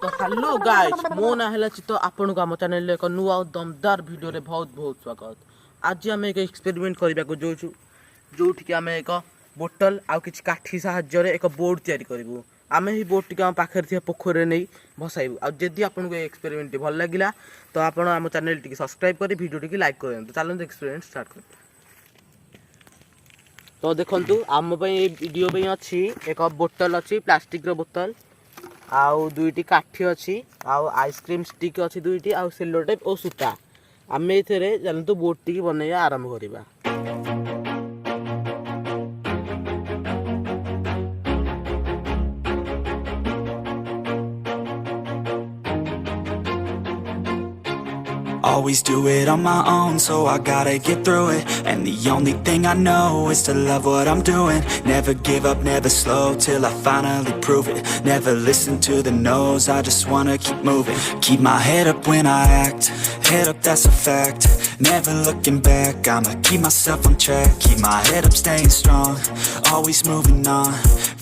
तो hello guys मो ना है चित्त आपन को आम चैनल एक नुआ दमदार वीडियो रे बहुत बहुत स्वागत। आज आम एक एक्सपेरिमेंट करने को जाऊँ जो आम एक बोतल आउ कि काठी साहाय्य एक बोर्ड तैयारी करूँ। आम ही बोर्ड टी आम पाखे थी पोखर नहीं भसाइबू। आदि आपको एक्सपेरिमेंट भल लगे तो आप आम चैनल टी सब्सक्राइब कर वीडियो टी लाइक कर चलते एक्सपेरिमेंट स्टार्ट कर। तो देखु आम वीडियो अच्छी एक बोतल अच्छी प्लास्टिक बोतल आउ दुईटी काठी अच्छी आउ आइसक्रीम स्टिक अच्छी दुईटी आउ सेलो टेप और सूता आम ये चलतु बोर्ड टी बनैया आरंभ करवा। Always do it on my own, so I gotta get through it. And the only thing I know is to love what I'm doing. Never give up, never slow, till I finally prove it. Never listen to the no's, I just wanna keep moving. Keep my head up when I act, head up that's a fact. Never looking back, I'ma keep myself on track. Keep my head up, staying strong, always moving on.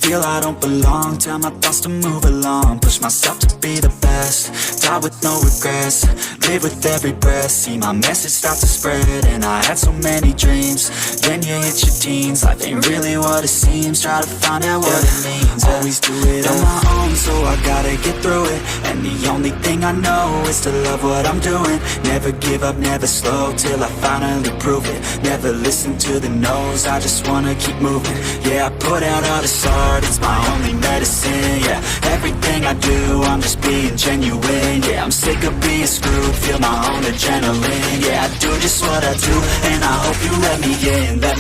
Feel I don't belong, tell my thoughts to move along. Push myself to be the best, die with no regrets. Live with every breath, see my message start to spread. And I had so many dreams, then you hit your teens. Life ain't really what it seems, try to find out what it means. Always do it on my own, so I gotta get through it. And the only thing I know is to love what I'm doing. Never give up, never slow, till I finally prove it. Never listen to the no's, I just wanna keep moving. Yeah, I put out all this art, it's my only medicine. Yeah, everything I do, I'm just being genuine. Yeah, I'm sick of being screwed, feel my own adrenaline. Yeah, I do just what I do, and I hope you let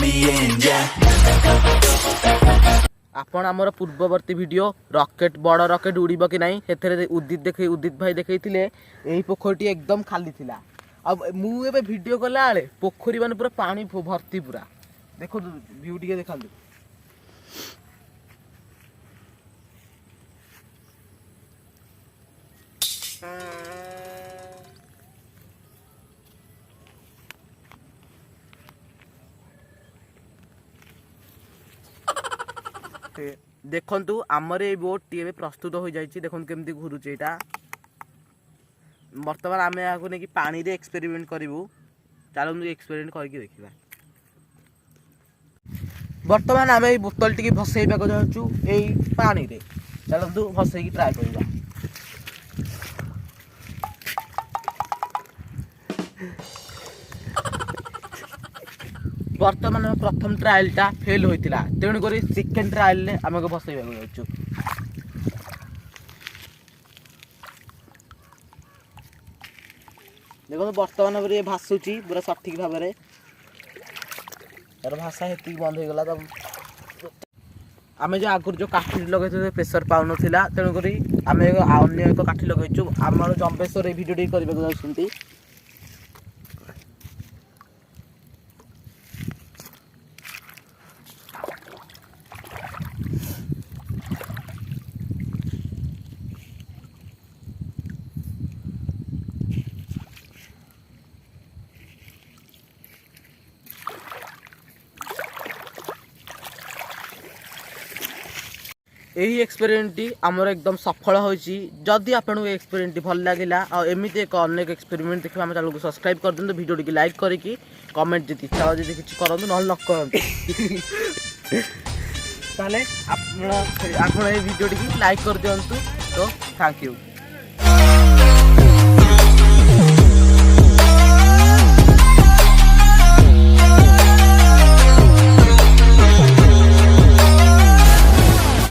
me in, yeah. आपण आमर पूर्ववर्ती video rocket बड़ rocket उड़ीब कि नहीं से उदित भाई देखते यही पोखरी एकदम खाली थिला। अब मुझे वीडियो कला बेले पोखरी मान पूरा पानी भर्ती पूरा देखो व्यू टी देखा। देखु आमर ये बोट टी प्रस्तुत हो जाए देखो केमती घुरुचे यहाँ बर्तमान आम यहाँ नहीं पानी रे एक्सपेरिमेंट करूँ। चलते एक्सपेरिमेंट करके देखा। बर्तमान आम ये बोतल टी भसैबा जाऊँ यही पानी रे चलतु भसैकी ट्राए करवा। बर्तमान प्रथम ट्रायल टा फेल होता तेणुक सेकेंड ट्रायल आम भसैबा जाऊँ। देखो बर्तमान ये भासुची पूरा सठिक भाव में यार भाषा हेती बंद हो गला। तब आम जो आगुरी जो काठी लगे प्रेसर पाउन तेणुक आम अन्य एक काठी लगे आम जम्बेश्वर भिडियो करने जाऊँ। यही एक्सपेरिमेंट टी आमर एकदम सफल होइछि। जदि आपन एक्सपेरिमेंट भल लागला आ एमिति एक अनेक एक्सपेरिमेंट देखिबा हम चैनल को सब्सक्राइब कर दिंतु। वीडियो टी लाइक करिकि कमेंट जति इच्छा हो जति किछि करंतु न करंतु। ताले आपण ए वीडियो टी लाइक कर दियंतु। तो थैंक यू।